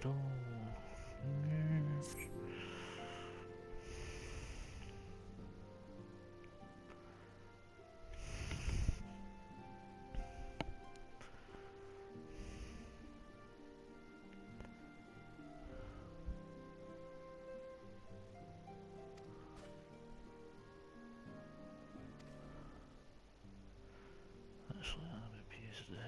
at all. Actually, I'm a piece there.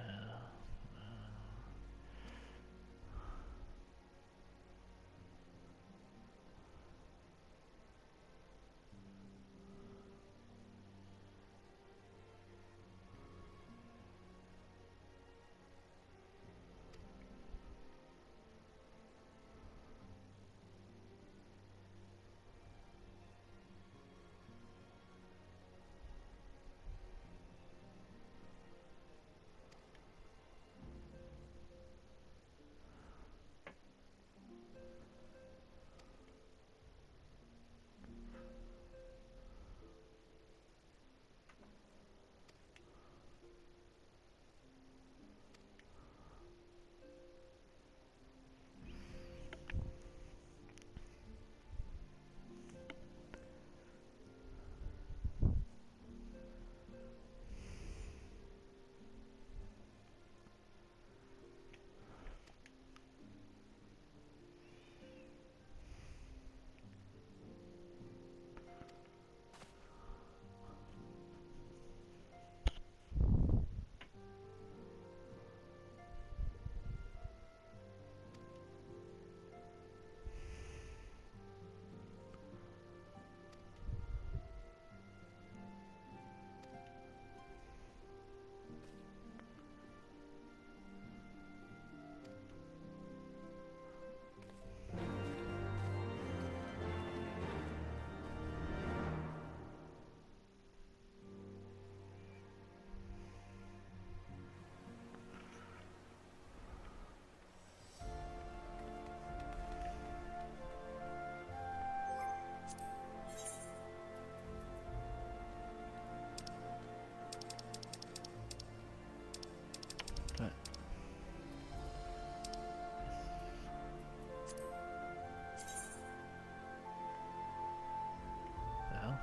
Right. The hell?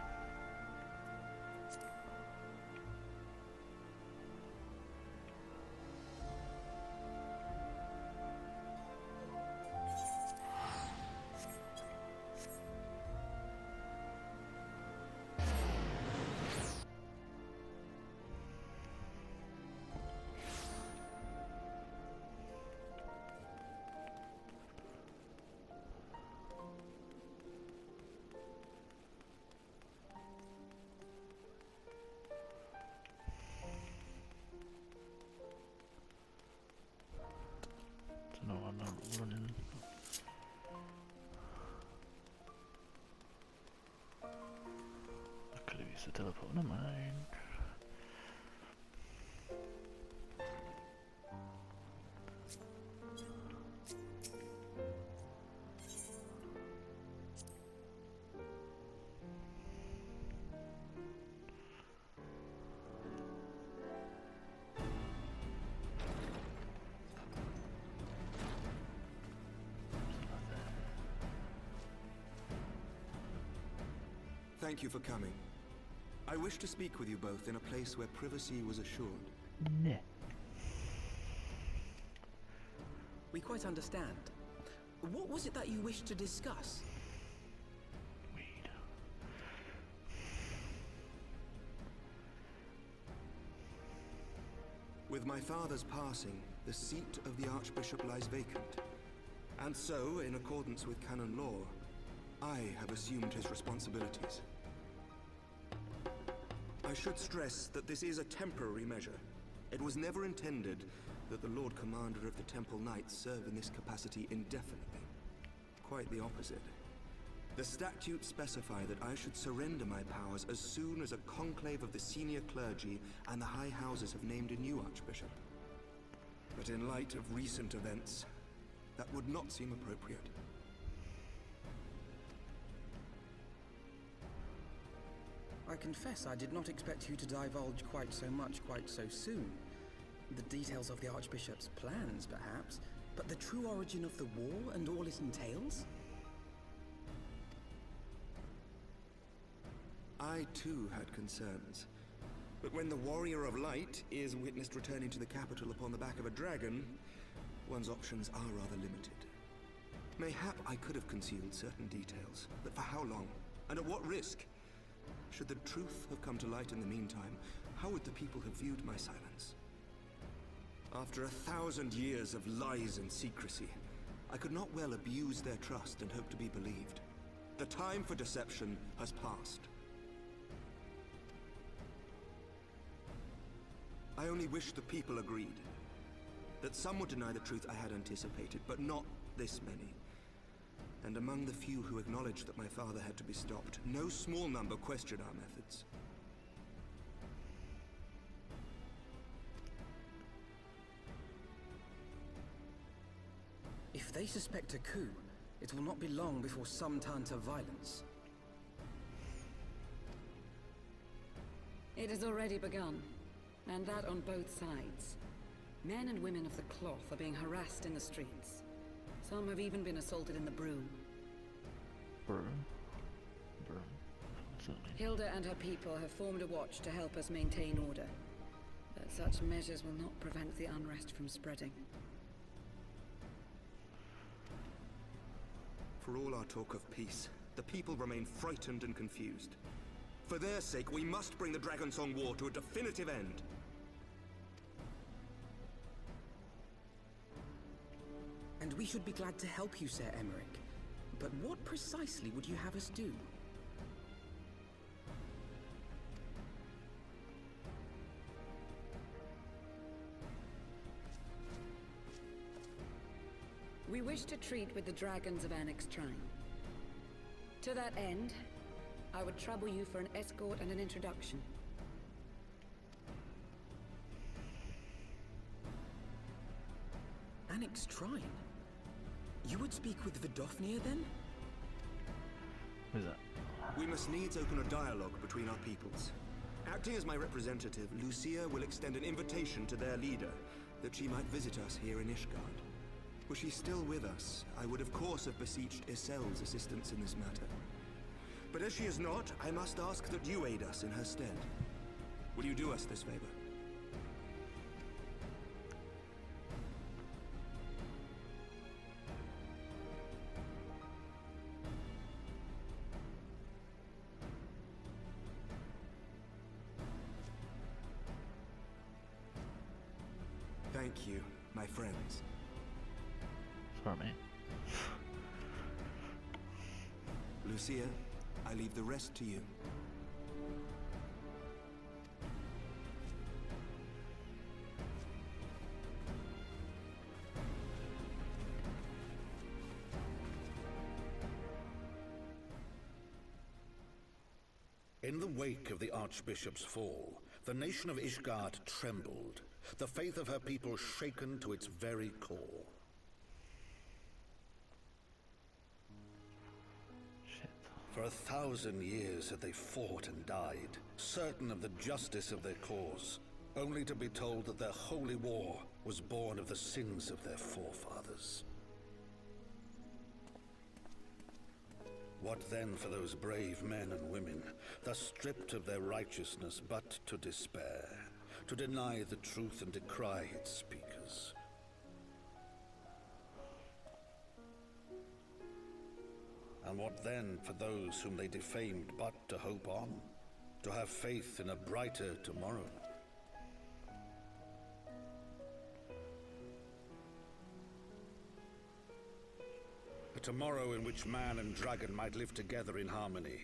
No, I'm not running. I could have used the teleport, never mind. Thank you for coming. I wish to speak with you both in a place where privacy was assured. Nah. We quite understand. What was it that you wished to discuss? Weed. With my father's passing, the seat of the Archbishop lies vacant. And so, in accordance with canon law, I have assumed his responsibilities. I should stress that this is a temporary measure. It was never intended that the Lord Commander of the Temple Knights serve in this capacity indefinitely. Quite the opposite. The statutes specify that I should surrender my powers as soon as a conclave of the senior clergy and the high houses have named a new archbishop. But in light of recent events, that would not seem appropriate. I confess I did not expect you to divulge quite so much quite so soon. The details of the Archbishop's plans, perhaps, But the true origin of the war and all it entails? I too had concerns. But when the Warrior of Light is witnessed returning to the capital upon the back of a dragon, one's options are rather limited. Mayhap I could have concealed certain details, but for how long? And at what risk? Should the truth have come to light in the meantime, how would the people have viewed my silence? After 1,000 years of lies and secrecy, I could not well abuse their trust and hope to be believed. The time for deception has passed. I only wish the people agreed. That some would deny the truth I had anticipated, but not this many. And among the few who acknowledged that my father had to be stopped, no small number questioned our methods. If they suspect a coup, it will not be long before some turn to violence. It has already begun, and that on both sides. Men and women of the cloth are being harassed in the streets. Some have even been assaulted in the Broom. Broom? Broom. What's that mean? Hilda and her people have formed a watch to help us maintain order. But such measures will not prevent the unrest from spreading. For all our talk of peace, the people remain frightened and confused. For their sake, we must bring the Dragonsong War to a definitive end. And we should be glad to help you, Sir Emmerich. But what precisely would you have us do? We wish to treat with the dragons of Annex Shrine. To that end, I would trouble you for an escort and an introduction. Annex Shrine? You would speak with Vidofnir then? Who's that? We must needs open a dialogue between our peoples. Acting as my representative, Lucia will extend an invitation to their leader, that she might visit us here in Ishgard. Were she still with us, I would of course have beseeched Isel's assistance in this matter. But as she is not, I must ask that you aid us in her stead. Will you do us this favor? Thank you, my friends. Sorry, mate. Lucia, I leave the rest to you. In the wake of the Archbishop's fall, the nation of Ishgard trembled, the faith of her people shaken to its very core. Shit. For 1,000 years had they fought and died, certain of the justice of their cause, only to be told that their holy war was born of the sins of their forefathers. What then for those brave men and women, thus stripped of their righteousness but to despair, to deny the truth and decry its speakers? And what then for those whom they defamed but to hope on, to have faith in a brighter tomorrow? A tomorrow in which man and dragon might live together in harmony,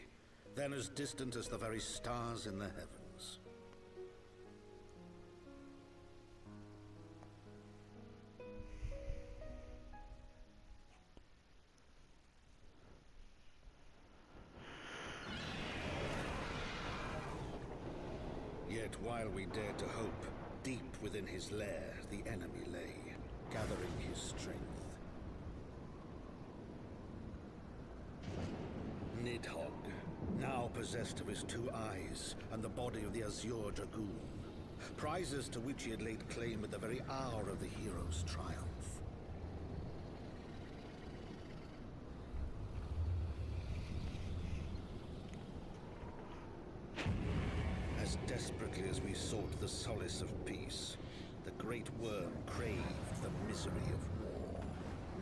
then as distant as the very stars in the heavens. Yet while we dared to hope, deep within his lair the enemy lay, gathering his strength. Nidhogg, now possessed of his 2 eyes and the body of the Azure Dragoon, prizes to which he had laid claim at the very hour of the hero's triumph. sought the solace of peace. The great worm craved the misery of war.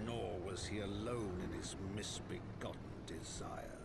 Nor was he alone in his misbegotten desire.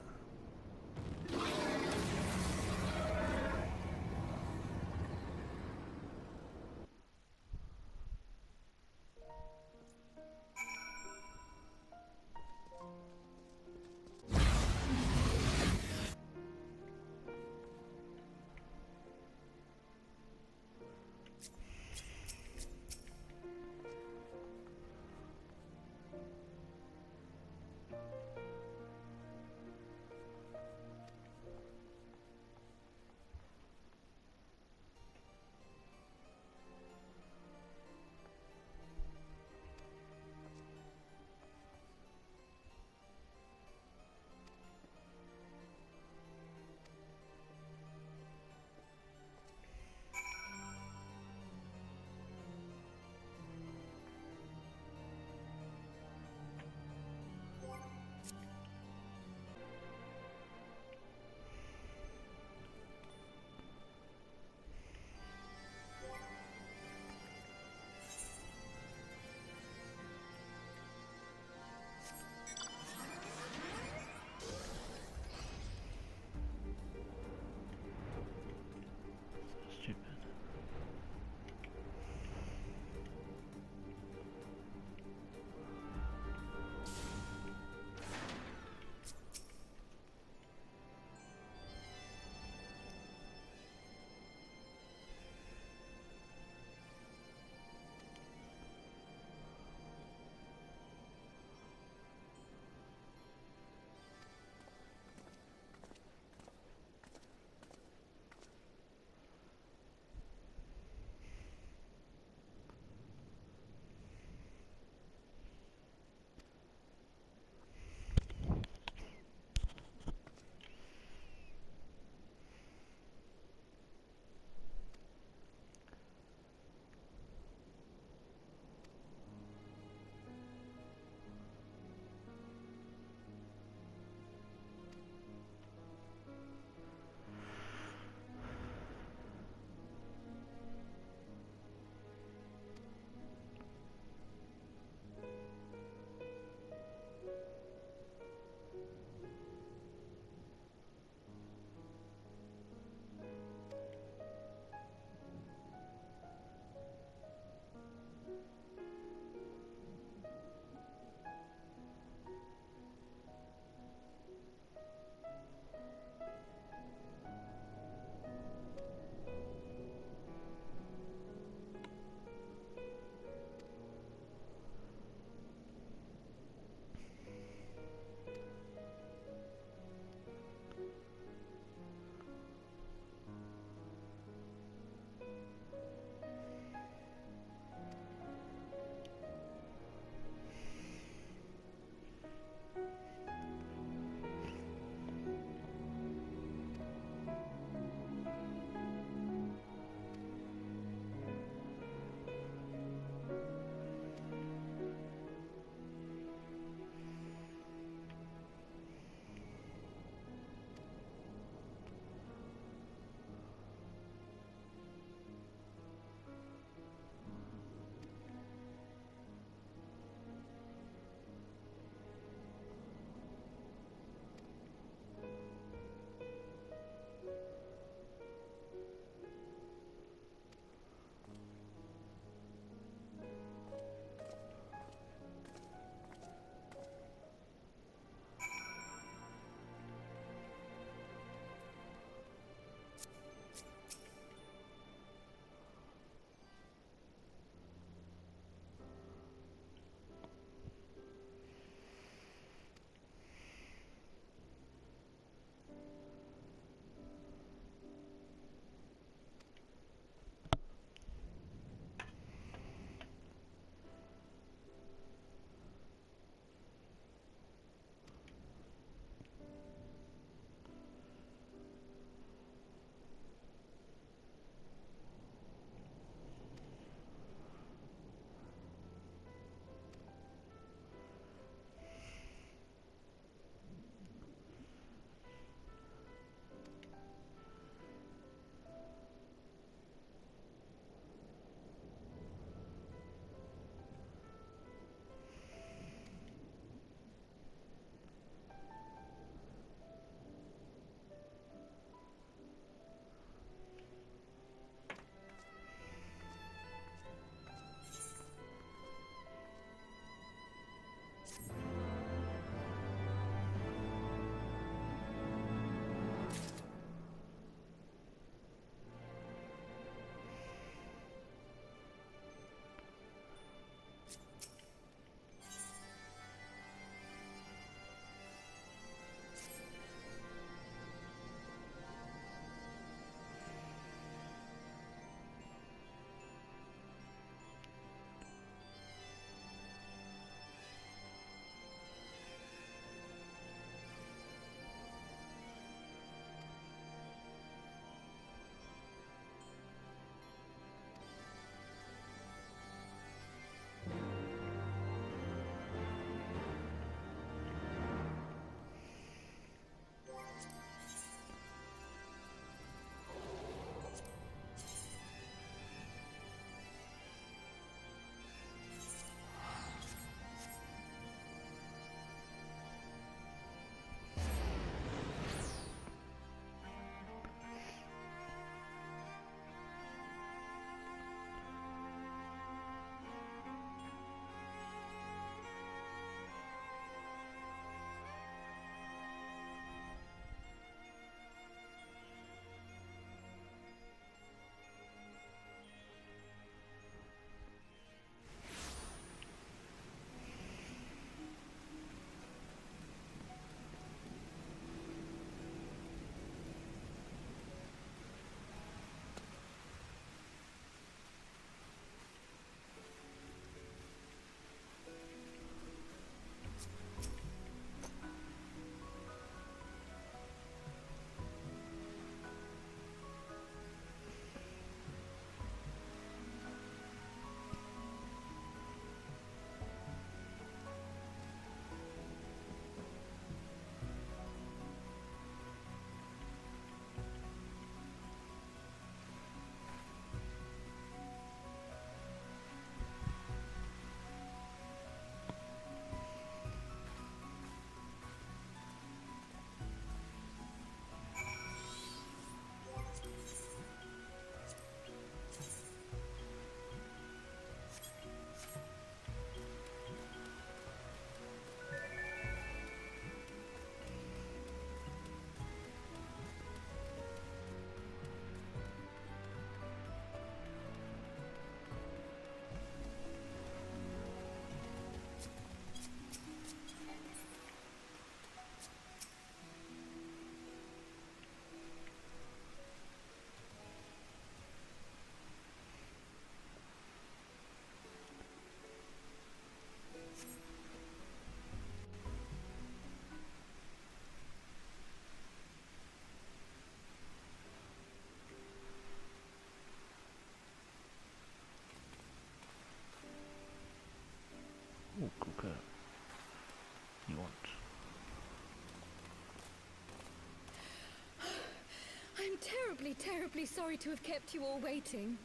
terribly, terribly sorry to have kept you all waiting.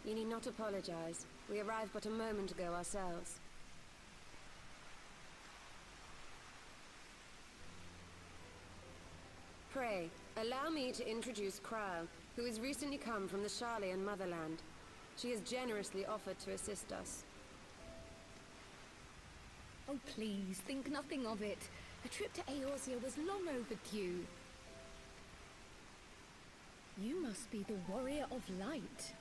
You need not apologize. We arrived but a moment ago ourselves. Pray, allow me to introduce Kryle, who has recently come from the Sharlayan motherland. She has generously offered to assist us. Oh, please, think nothing of it. A trip to Eorzea was long overdue. You must be the Warrior of Light.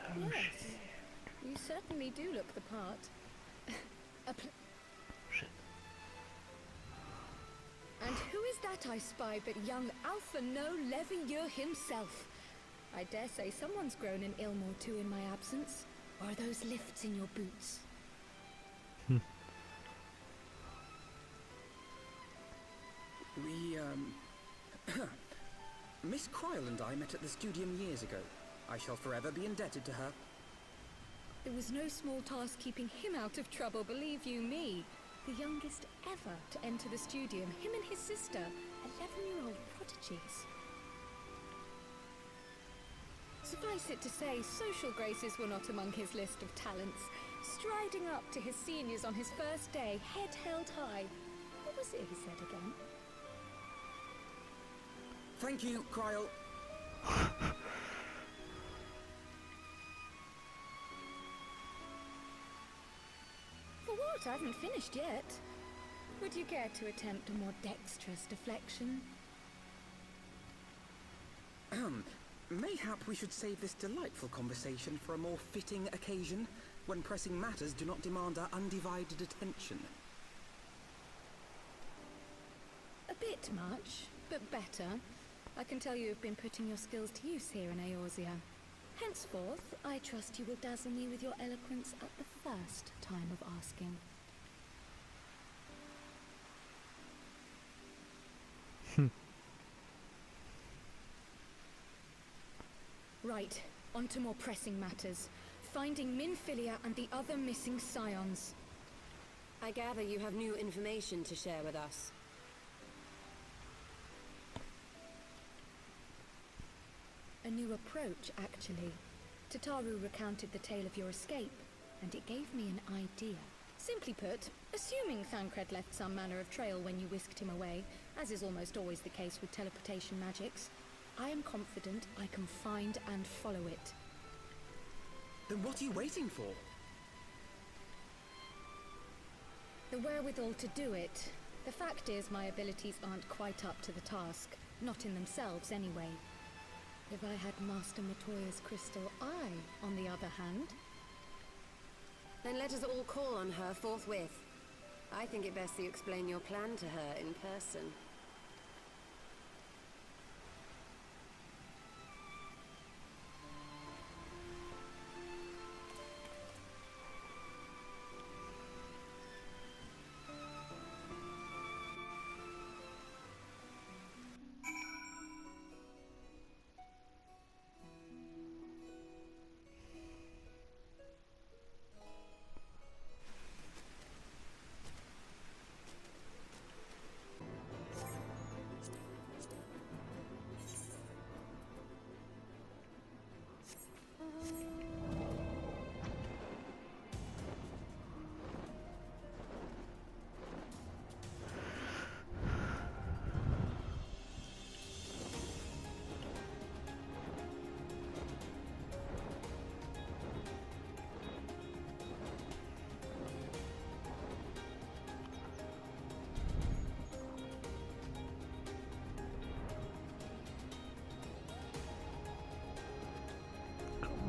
Oh, Yes, shit. you certainly do look the part. Shit. And who is that I spy but young Alpha No Levieur himself? I dare say someone's grown an ilm or two in my absence. Or are those lifts in your boots? We, Miss Kryle and I met at the Studium years ago. I shall forever be indebted to her. It was no small task keeping him out of trouble, believe you me. The youngest ever to enter the Studium, him and his sister, 11-year-old prodigies. Suffice it to say, social graces were not among his list of talents. Striding up to his seniors on his first day, head held high. What was it he said again? Thank you, Kryle. For what? I haven't finished yet. Would you care to attempt a more dexterous deflection? Mayhap we should save this delightful conversation for a more fitting occasion, when pressing matters do not demand our undivided attention. A bit much, but better. I can tell you have been putting your skills to use here in Eorzea. Henceforth, I trust you will dazzle me with your eloquence at the first time of asking. Right, on to more pressing matters. Finding Minfilia and the other missing scions. I gather you have new information to share with us. A new approach, actually. Tataru recounted the tale of your escape, and it gave me an idea. Simply put, assuming Thancred left some manner of trail when you whisked him away, as is almost always the case with teleportation magics, I am confident I can find and follow it. Then what are you waiting for? The wherewithal to do it. The fact is, my abilities aren't quite up to the task. Not in themselves, anyway. If I had Master Matoya's crystal eye, on the other hand... Then let us all call on her forthwith. I think it best you explain your plan to her in person.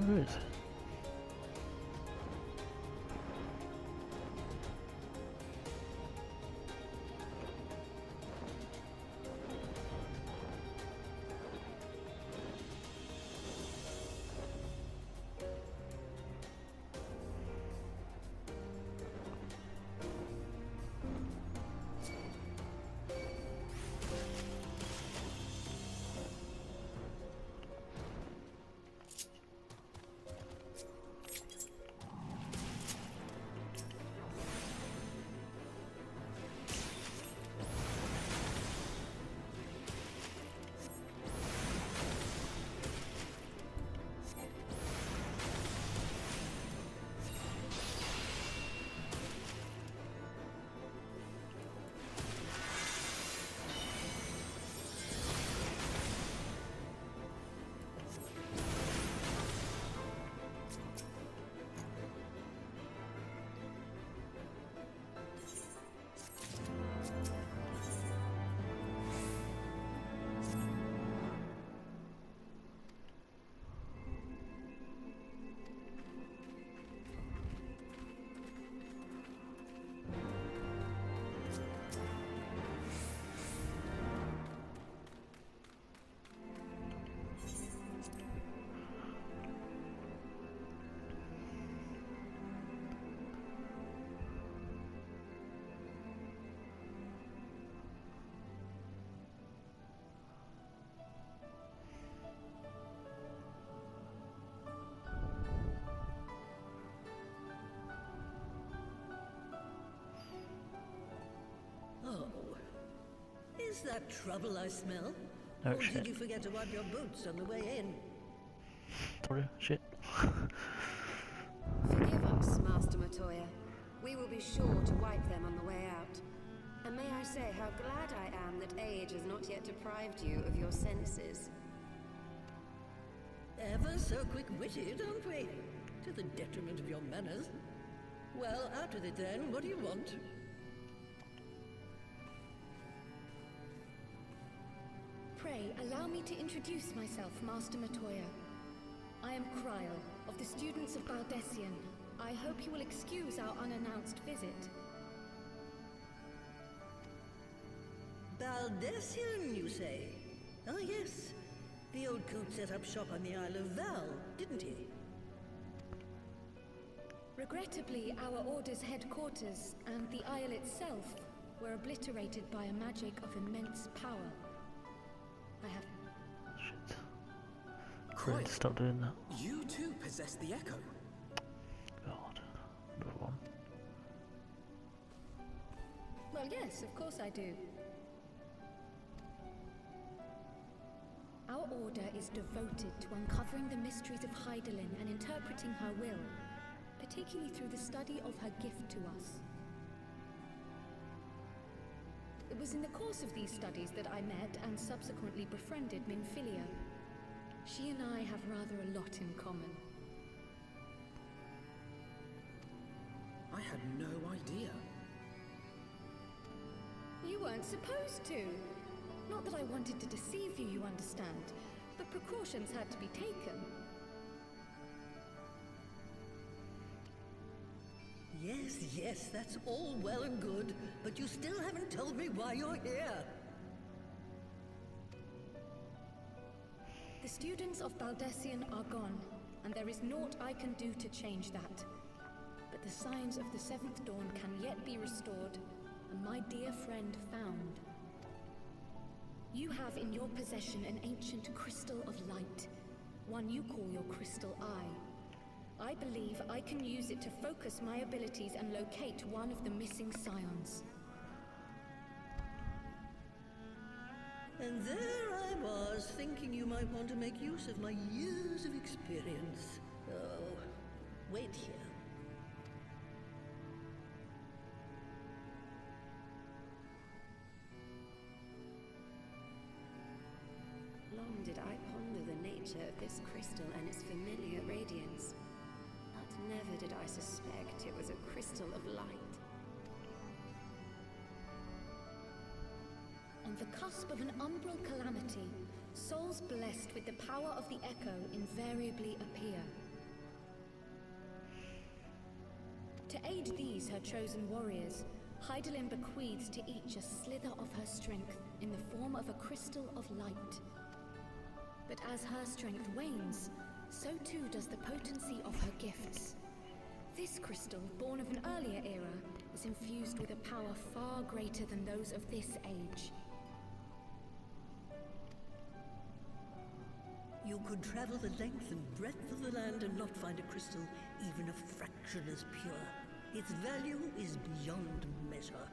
Where is it? Is that trouble I smell? Oh, or shit. did you forget to wipe your boots on the way in? Sorry, shit. Forgive us, Master Matoya. We will be sure to wipe them on the way out. And may I say how glad I am that age has not yet deprived you of your senses. Ever so quick-witted, aren't we? To the detriment of your manners. Well, out with it then. What do you want? Pray, allow me to introduce myself, Master Matoya. I am Kryl, of the students of Baldessian. I hope you will excuse our unannounced visit. Baldessian, you say? Ah, yes. The old coot set up shop on the Isle of Val, didn't he? Regrettably, our Order's headquarters and the Isle itself were obliterated by a magic of immense power. I have... Shit. Croy, Stop doing that. you too possess the Echo. God. Another one. Well, yes, of course I do. Our Order is devoted to uncovering the mysteries of Hydaelyn and interpreting her will, particularly through the study of her gift to us. It was in the course of these studies that I met and subsequently befriended Minfilia. She and I have rather a lot in common. I had no idea. You weren't supposed to. Not that I wanted to deceive you, you understand, but precautions had to be taken. Yes, yes, that's all well and good, but you still haven't told me why you're here. The students of Baldessian are gone, and there is naught I can do to change that. But the signs of the Seventh Dawn can yet be restored, and my dear friend found. You have in your possession an ancient crystal of light, one you call your crystal eye. I believe I can use it to focus my abilities and locate one of the missing scions. And there I was, thinking you might want to make use of my years of experience. Oh, wait here. Long did I ponder the nature of this crystal and its familiar radiance. But never did I suspect it was a crystal of light. On the cusp of an umbral calamity, souls blessed with the power of the Echo invariably appear. To aid these, her chosen warriors, Hydaelyn bequeaths to each a slither of her strength in the form of a crystal of light. But as her strength wanes, so too does the potency of her gifts. This crystal, born of an earlier era, is infused with a power far greater than those of this age. You could travel the length and breadth of the land and not find a crystal even a fraction as pure. Its value is beyond measure,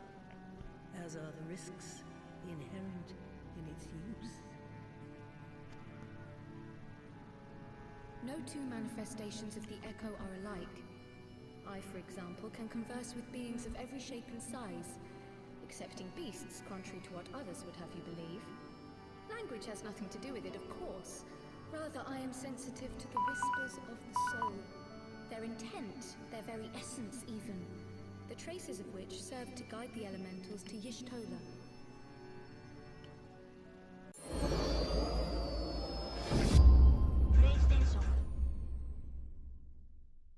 as are the risks inherent in its use. No two manifestations of the Echo are alike. I, for example, can converse with beings of every shape and size, excepting beasts, contrary to what others would have you believe. Language has nothing to do with it, of course. Rather, I am sensitive to the whispers of the soul. Their intent, their very essence even. The traces of which served to guide the elementals to Y'shtola,